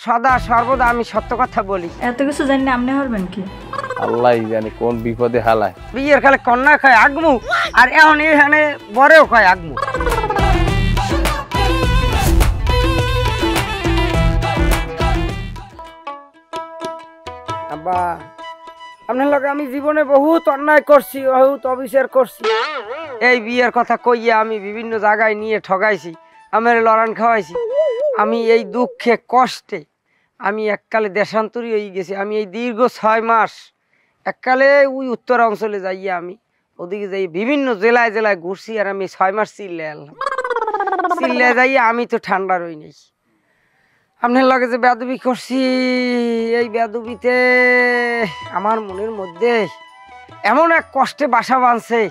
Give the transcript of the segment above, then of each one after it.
সদা সর্বদা আমি সত্য কথা বলি। এত কিছু জানি না আপনি হরবেন কি? আল্লাহ জানি কোন বিপদে হালায়। বিয়ের কালে কন্যা খায় আগমু, আর এখন এখানে বরেও খায় আগমু। আব্বা, আপনার লগে আমি জীবনে বহুত অন্যায় করছি, বহুত অবিচার করছি। এই বিয়ের কথা কইয়া আমি বিভিন্ন জায়গায় নিয়ে ঠগাইছি, আমার লড়ান খাওয়াইছি। আমি এই দুঃখে কষ্টে আমি এককালে দেশান্তরী হয়ে গেছি। আমি এই দীর্ঘ 6 মাস এককালে ওই উত্তর অঞ্চলে যাইয়া আমি ওদিকে যাই বিভিন্ন জেলায় জেলায় ঘুরছি, আর আমি 6 মাস চিল্লে এলাম। চিল্লে যাইয়া আমি তো ঠান্ডা রই নাই। আপনার লগে যে বেদবি করছি, এই বেদবিতে আমার মনের মধ্যে এমন এক কষ্টে বাসা বাঁধছে,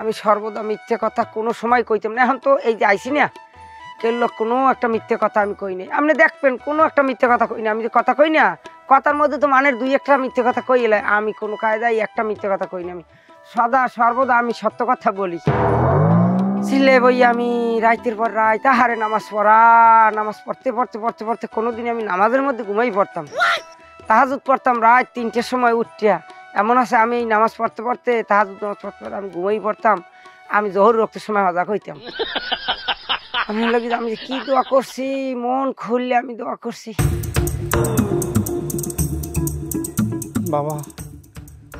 আমি সর্বদা মিথ্যে কথা কোনো সময় কইতাম না। এখন তো এই যে আইসি না, কেউ কোনো একটা মিথ্যে কথা আমি কই নাই। আপনি দেখবেন কোনো একটা মিথ্যে কথা কই না। আমি যে কথা কই না, কথার মধ্যে তো মানের 2-1টা মিথ্যে কথা কই এলে, আমি কোনো কায়দায় একটা মিথ্যে কথা কই না। আমি সদা সর্বদা আমি সত্য কথা বলি। ছিলে বই আমি রাইতের পর রাত তাহারে নামাজ পড়া, নামাজ পড়তে পড়তে পড়তে পড়তে কোনোদিন আমি নামাজের মধ্যে ঘুমাই পড়তাম। তাহাজুদ পড়তাম রাত 3টের সময় উঠিয়া। এমন আছে আমি এই নামাজ পড়তে পড়তে তাহাজুদ নামাজ পড়তে পড়তে আমি ঘুমাই পড়তাম। আমি জোহর রক্তের সময় হজা হইতাম। আমি লাগি আমি কি দোয়া করছি, মন খুললে আমি দোয়া করছি। বাবা,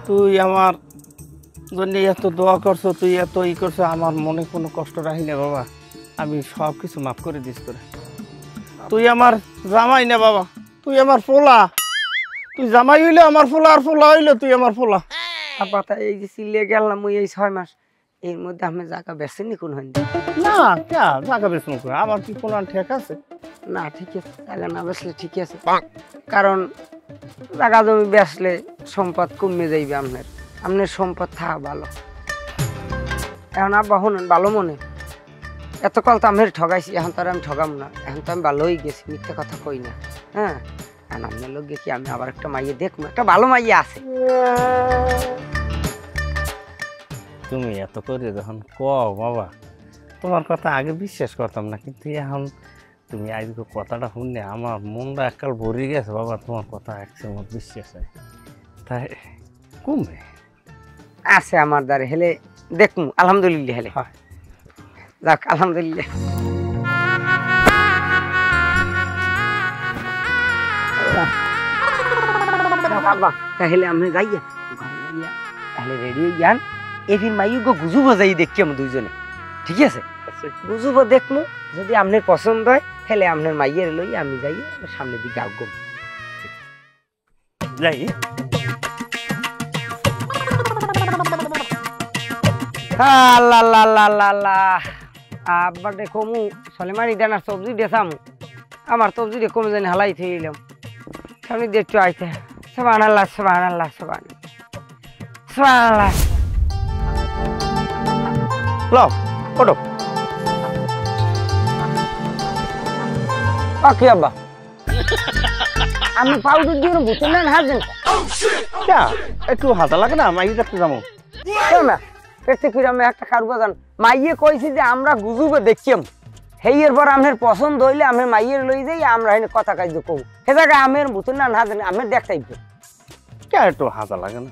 তুই আমার জন্য এত দোয়া করছো, তুই এত করছো, আমার মনে কোনো কষ্ট রাখি না বাবা। আমি সব কিছু মাফ করে দিস তোরে। তুই আমার জামাই না বাবা, তুই আমার পোলা। তুই জামাই হইলে আমার পোলা, আর পোলা হইলে তুই আমার পোলা। আব্বা, তাই এই যে চিল্লে গেলাম ওই এই 6 মাস, এর মধ্যে আমি জায়গা বেচেনি কোন হয় না? কে জায়গা বেচন করে? আমার কি কোনো ঠিক আছে? না, ঠিক আছে, জায়গা না বেচলে ঠিক আছে। কারণ জায়গা জমি বেচলে সম্পদ কমে যাইবে। আপনার সম্পদ থাকা ভালো। এখন আব্বা শুনেন, ভালো মনে এতকাল তো আমি ঠগাইছি, এখন তো আর আমি ঠগাম না। এখন তো আমি ভালো হয়ে গেছি, মিথ্যে কথা কই না। হ্যাঁ, আর আপনার লোক কি আমি আবার একটা মাইয়ে দেখবো, একটা ভালো মাইয়ে আছে। তুমি এত করে যখন কও বাবা, তোমার কথা আগে বিশ্বাস করতাম না, কিন্তু এখন তুমি আজকে কথাটা শুনে আমার মনটা এককাল ভরে গেছে বাবা। তোমার কথা একসময় বিশ্বাস হয়, তাই কমবে আছে আমার দ্বারে হেলে দেখমু। আলহামদুলিল্লাহ হেলে যাক, আলহামদুলিল্লাহ। তাহলে আমি যাইয়া তাহলে রেডি হয়ে যান। এফির মাইগো গুজু বাজাই দেখি আমি দুইজনে, ঠিক আছে? গুজুব দেখমু, যদি আপনার পছন্দ হয় হেলে আপনার মাইয়ের লই আমি যাই সামনের দিকে আগুম যাই। আল্লাহ আল্লাহ আল্লাহ আল্লাহ আল্লাহ। আব্বা দেখমু সলেমানি দানার সবজি দেখামু। আমার সবজি দেখো জানি হালাই থইলাম, সামনে দিয়ে একটু আইতে। সুবহানাল্লাহ সুবহানাল্লাহ সুবহানাল্লাহ। লও ওঠো। ওকে আব্বা, আমি পাউডার দিয়ে বুঝতে না হাজেন একটু হাতা লাগে না? মাই দেখতে যাবো না পেটে ফিরে আমি একটা কারু বাজান মাইয়ে কইছি যে আমরা গুজুবে দেখিম। হেইয়ের পর আপনার পছন্দ হইলে আমি মাইয়ের লই যাই, আমরা এনে কথা কাজ কব। সে জায়গায় আমের বুঝতে না হাজেন আমি দেখতাইব। কে একটু হাতা লাগে না?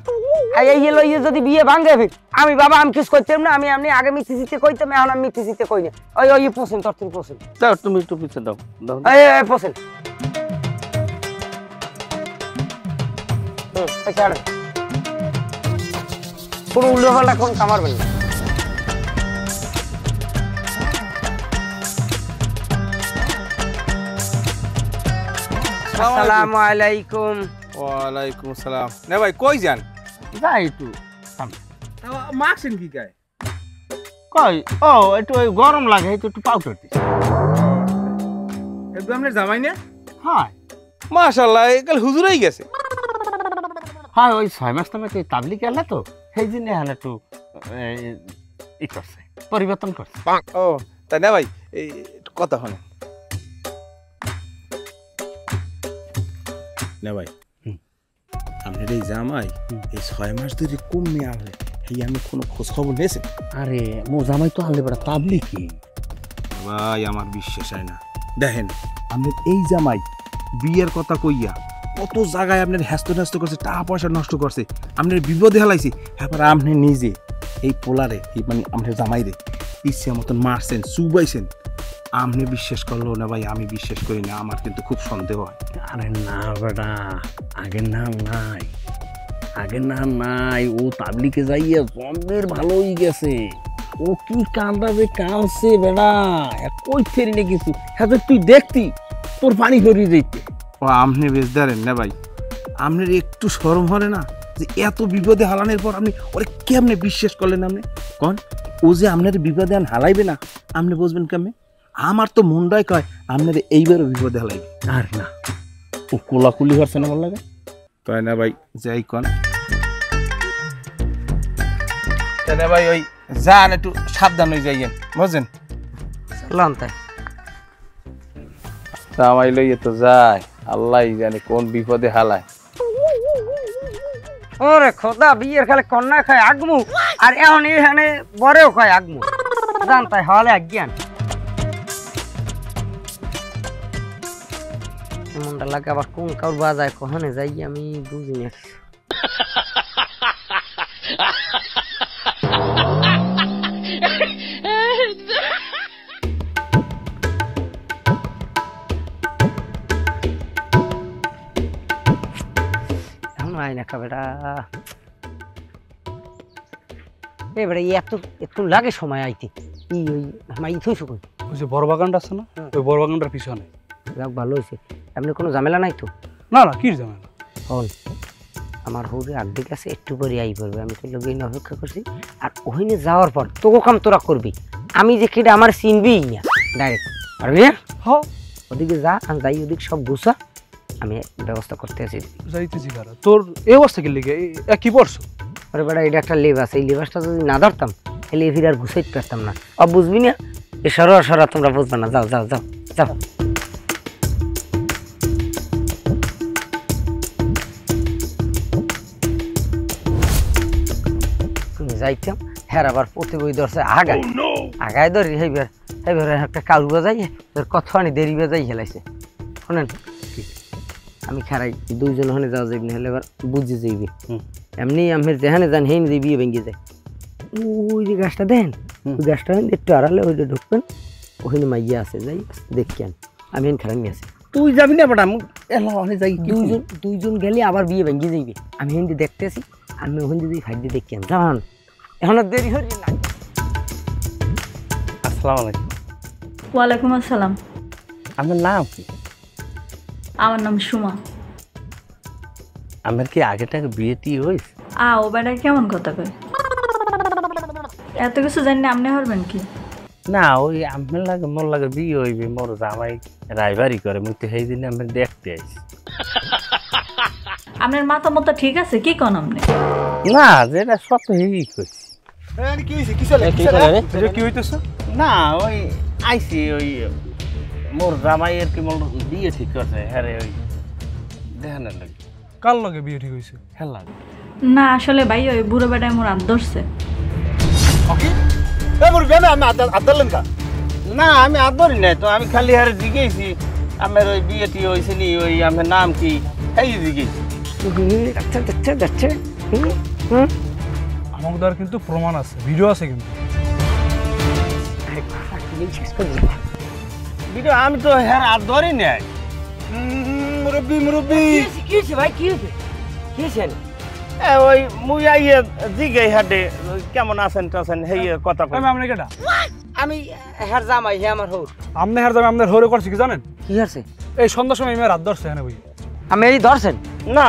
এই লইয়ে যদি বিয়ে ভাঙে আমি বাবা আমি কিছু করতাম না। আমি আপনি আগে মিথি জিতে কইতাম, এখন আমি মিথি জিতে কই না। ওই ওই পছন্দ তোর তুমি পছন্দ দাও, তুমি একটু পিছিয়ে দাও। দাও এই পছন্দ কোনো উল্টো পাল্টা কোন কামারবেন না। আসসালামু আলাইকুম। ওয়ালাইকুম আসসালাম। না ভাই কই যান? যাই একটু মাখছেন কি গায়ে? কই ও একটু ওই গরম লাগে, একটু পাউডার দিই। একদম আপনার জামাই না? হ্যাঁ মাশাআল্লাহ, কাল হুজুরই গেছে। হ্যাঁ, ওই 6 মাস তো তাবলিগ এলা তো, সেই জন্য এখন একটু ই করছে, পরিবর্তন করছে। ও তাই না ভাই, এই কথা শোনেন না ভাই, আপনার এই জামাই এই 6 মাস ধরে কমে আনলে, এই আমি কোনো খোঁজ খবর নিয়েছেন? আরে মো জামাই তো আনলে বড় তাবলিগই ভাই, আমার বিশ্বাস হয় না। দেখেন আপনার এই জামাই বিয়ের কথা কইয়া কত জায়গায় আপনার হ্যাস্ত ন্যাস্ত করছে, টাকা পয়সা নষ্ট করছে, আপনার বিপদে হেলাইছে। এবার আপনি নিজে এই পোলারে এই মানে আপনার জামাইরে ইচ্ছে মতন মারছেন, চুবাইছেন। আপনি বিশ্বাস করলো না ভাই, আমি বিশ্বাস করি না, আমার কিন্তু খুব সন্দেহ হয়। আরে না বেটা, আগের নাম নাই, আগের নাম নাই। ও তাবলিকে যাইয়া জম্বের ভালো হয়ে গেছে। ও কি কান্দা যে কাঁদছে বেটা, কই ফেরি না কিছু। হ্যাঁ তুই দেখতি তোর পানি ধরিয়ে যেতে। ও আপনি বেশ দাঁড়েন না ভাই, আপনার একটু শরম হলে না যে এত বিপদে হালানোর পর আপনি ওরে কেমনে বিশ্বাস করলেন? আপনি কন ও যে আপনার বিপদে আন হালাইবে না, আপনি বুঝবেন কেমনে? আমার তো মনটাই কয় আপনার এইবারও বিপদে হালাইবে। আর না, ও কোলাকুলি করছে না, ভালো লাগে তাই না ভাই? যাই কন তাই না ভাই, ওই যান একটু সাবধান হয়ে যাইয়েন, বুঝছেন? চললাম তাই। জামাই লইয়ে তো যায়, আল্লাহ জানে কোন বিপদে হালায়। ওরে খোদা, বিয়ের খালে কন্যা খায় আগমু, আর এখন এখানে বরেও খায় আগমু। জানতাই হলে জ্ঞান মনটা লাগে আবার কোন কাউর বাজায় কখনে যাই আমি বুঝি না। না বেটা এবারে এত লাগে সময় আইতে ই ওই মাই থইছো কই? ওই যে বড় বাগানটা আছে না, ওই বড় বাগানটার পিছনে। যাক ভালো হয়েছে। এমনি কোনো ঝামেলা নাই তো? না না, কি ঝামেলা? হল আমার হৌরে আর্ধেক আছে, একটু করে আই পড়বে। আমি তো লোক অপেক্ষা করছি, আর ওখানে যাওয়ার পর তোকে কাম তোরা করবি। আমি যে কেটে আমার চিনবি না ডাইরেক্ট, পারবি না? হ্যাঁ, ওদিকে যা, আর যাই ওদিক সব গুছা, আমি ব্যবস্থা করতে আছি। যাইতেছি কারা তোর এই অবস্থা কি লিগে কি পড়ছো? আরে বেটা, এটা একটা লেবাস, এই লেবাসটা যদি না ধরতাম তাহলে এ ফিরে আর গুছাইতে পারতাম না। বুঝবি না, এ সরা তোমরা বুঝবে না। যাও যাও যাও যাও। তুমি যাইতাম, হ্যাঁ আবার প্রতি বই ধরছে আগায় ধরি, এইবার একটা কাউ বাজাই কথা আনি দেরি বাজাই হেলাইছে। শোনেন, আমি খারাই দুইজন ওখানে যাওয়া যাইবি না, হলে এবার বুঝে যাইবি। এমনি আমি যেখানে যান হেন যে বিয়ে ভেঙে যায়। ওই যে গাছটা দেন, ওই গাছটা একটু আড়ালে ওইটা ঢুকবেন, ওখানে মাইয়া আছে, যাই দেখি আমি হেন খারামি আছে। তুই যাবি না বেটা, যাই। দুইজন গেলে আবার বিয়ে ভেঙে যাইবে। আমি হেন দেখতে আসি, আমি ওখান দিয়ে ফাইট দিয়ে দেখি যান। এখন আর দেরি হয়ে না। আসসালামু আলাইকুম। ওয়ালাইকুম আসসালাম। আমার নাম কি? আমার নাম সুমা। আমার কি আগে টাকে বিয়ে টিয়ে হয়েছে? ও বেটা কেমন কথা কয়? এত কিছু জানি না, আপনি হরবেন কি? না, ওই আমার লাগে মোর লাগে বিয়ে হইবে, মোর জামাই রাইবারি করে, মুই তো সেই দিন আমি দেখতে আইছি। আপনার মাথা মতো ঠিক আছে? কি কন আপনি? না, যেটা সব তো হেই কইছি। কি হইতেছে? না, ওই আইছি, ওই মোর জামাইয়ের কি মোর বিয়ে ঠিক করছে। হ্যাঁ রে, ওই দেখানোর লাগে। কার লগে বিয়ে ঠিক হয়েছে? হ্যাঁ লাগে না, আসলে ভাই ওই বুড়ো বেটায় মোর হাত ধরছে। না, আমি আর ধরি নাই তো, আমি খালি হারে জিজ্ঞেসি আমার ওই বিয়ে টি হয়েছে নি, ওই আমার নাম কি এই জিজ্ঞেসি। যাচ্ছে আমাদের কিন্তু প্রমাণ আছে, ভিডিও আছে কিন্তু। ভিডিও আমি তো হ্যাঁ আর ধরি নাই। মুরব্বী কি হয়েছে ভাই? কি হয়েছে? কি হয়েছে? ওই মুই আইয়ে জিজ্ঞাই হাটে কেমন আছেন টাছেন সেই কথা কই। আমি আপনাকে কেটা? আমি হ্যার জামাই, হে আমার হৌর। আপনি হার যাবে, আপনার হরে করছে কি জানেন? কি আছে? এই সন্ধ্যার সময় মেয়ের হাত ধরছে হ্যাঁ বুঝি। আমি এই ধরছেন? না,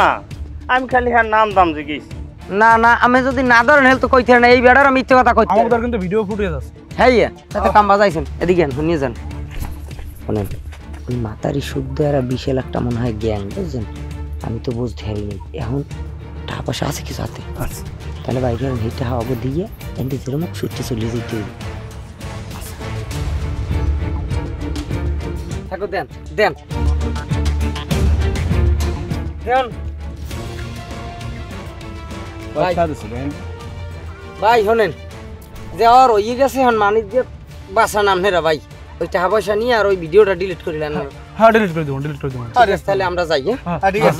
আমি খালি হ্যাঁ নাম দাম জিজ্ঞেস। না না, আমি যদি না ধরেন হেল তো কইতে না, এই বেড়ার মিথ্যে কথা কইতে। আমাদের কিন্তু ভিডিও ফুটেজ আছে। হ্যাঁ তাতে কাম বাজাইছেন, এদিকে শুনিয়ে যান। শোনেন, ওই মাতারি শুদ্ধ এরা বিশাল একটা মনে হয় গ্যাং, বুঝছেন? আমি তো বুঝতে হারিনি। এখন টাকা পয়সা আছে কিছু হাতে, তাহলে বাইরে হেঁটে হাওয়াবো দিয়ে এমনি যেরকম ছুটতে চলে যেতে হবে। থাকো, দেন দেন দেন ভাই। শোনেন, যে আর ওই গেছে এখন মানিক দিয়ে বাসা নাম হেরা ভাই, ওই টাকা পয়সা নিয়ে আর ওই ভিডিওটা ডিলিট করিলেন। হ্যাঁ ডিলিট করে দেবো তাহলে আমরা যাই হ্যাঁ ঠিক আছে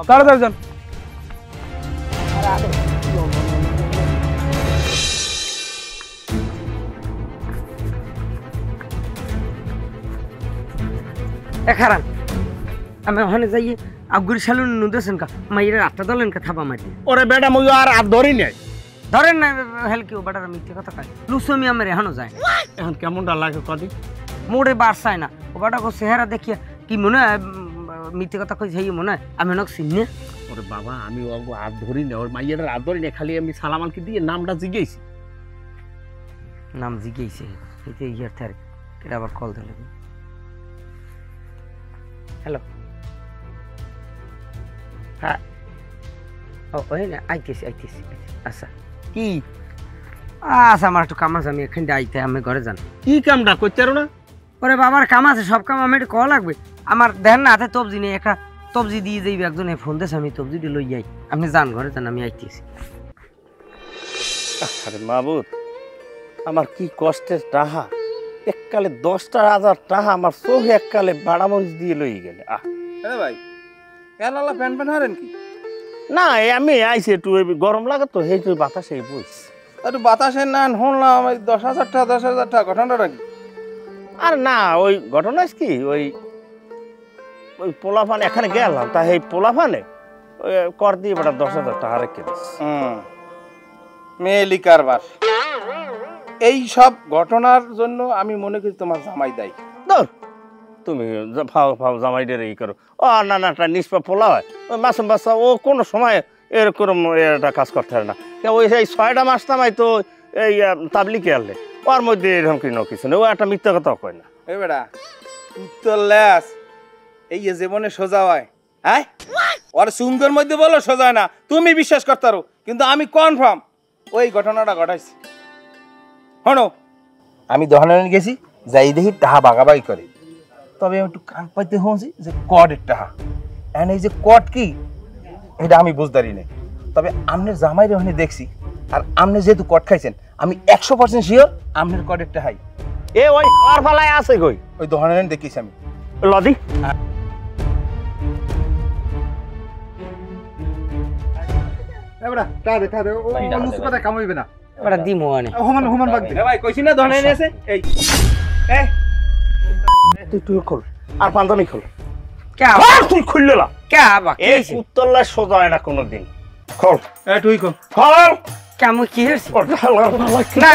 তাড়াতাড়ি যান খারান আমি ওখানে যাই আগুরি সালুন নুদেছেন কা মাইরা আটটা দলেন কা থাবা মারি ওরে বেটা মুই আর আর ধরি নাই ধরেন না হেল কি বাটার মিথ্যে কথা কয় লুসমি আমার এখনো যায় এখন কেমনটা লাগে কদি মোড়ে বাড়ছায় না ও বাটা কো চেহারা দেখিয়া কি মনে হয় মিথ্যে কথা কই যাই মনে হয় আমি অনেক চিনি ওরে বাবা আমি ও আর ধরি না ওর মাইয়াটার আর ধরি না খালি আমি সালামালকে দিয়ে নামটা জিজ্ঞেস নাম জিজ্ঞেসে এইতে ইয়ার থার কেডা আবার কল দিল হ্যালো হ্যাঁ ও ওই না আইতেছি আচ্ছা কি আচ্ছা আমার একটু কাম আছে আমি এখানে আইতে আমি ঘরে যান কি কামটা করতে না ওরে বাবার কাম আছে সব কাম আমি একটু কল লাগবে আমার দেন না হাতে তবজি নেই একটা তবজি দিয়ে যাইবে একজনে ফোন দিয়েছে আমি তবজিটি লই যাই আপনি যান ঘরে যান আমি আইতেছি আরে মাবুদ আমার কি কষ্টের টাহা এককালে 10,000 টাকা আমার চোখে এককালে বাড়ামরিচ দিয়ে লই গেলে ভাই এলালা প্যান প্যান হারেন কি না আমি আইছি একটু গরম লাগে তো সেই তুই বাতাসে বইছি একটু বাতাসে না শুনলাম 10,000 টাকা ঘটনাটা কি আর না ওই ঘটনা কি ওই পোলাফান এখানে গেলাম তা এই পোলাফানে ওই কর দিয়ে বেটা 10,000 টাকা রেখে দিস মেয়েলি কারবার এই সব ঘটনার জন্য আমি মনে করি তোমার জামাই দায়ী ধর তুমি ফাও জামাইদের এই করো ও না না একটা নিষ্পা পোলা হয় ওই মাসুম বাচ্চা ও কোনো সময় এরকম একটা কাজ করতে পারে না ওই সেই 6টা মাস নামাই তো এই তাবলিকে আনলে ওর মধ্যে এরকম কিছু নেই ও একটা মিথ্যা কথা কয় না এই বেটা উত্তর ল্যাস এই জীবনে সোজা হয় হ্যাঁ ওর সুন্দর মধ্যে বলো সোজা হয় না তুমি বিশ্বাস করতে পারো কিন্তু আমি কনফার্ম ওই ঘটনাটা ঘটাইছি শোনো আমি দোকানে গেছি যাই দেখি টাহা বাগাবাগি করে তবে আমি একটু কান পাইতে হচ্ছি যে কটের টাহা এন্ড এই যে কট কি এটা আমি বুঝদারি নেই তবে আমনের জামাইরে ওখানে দেখছি আর আমনে যেহেতু কট খাইছেন আমি 100% শিওর আমনের কটের টাহাই এ ওই আর ফালায় আছে কই ওই দোকানে দেখিস আমি লদি এবারে টা দে ও লুচি পাতা কাম হইবে না এবারে দিমো আনে হুমান বাগ দে ভাই কইছি না দোকানে এসে এই তুই খোল আর পান্তানি খোল কে তুই খুললে না কে আবা এ উত্তরলা সোজা হয় না কোনোদিন খোল তুই কর খোল কেমন কি হয়েছে না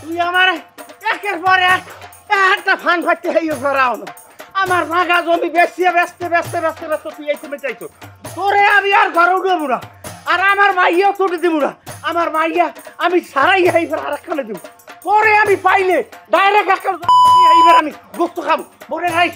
তুই আমার একের পর একটা ফান ফাটতে হইও ফেরাও না আমার ভাগা জমি বেচিয়ে বেচতে তুই এই তুমি চাইছো তোরে আমি আর ঘরে উঠবো না আর আমার মাইয়াও তোকে দিব না আমার মাইয়া আমি সারাই এইবার আর একখানে দিব পরে আমি পাইলে ডাইরেক্ট এইবার আমি গোস্ত খাবো মনে রাখ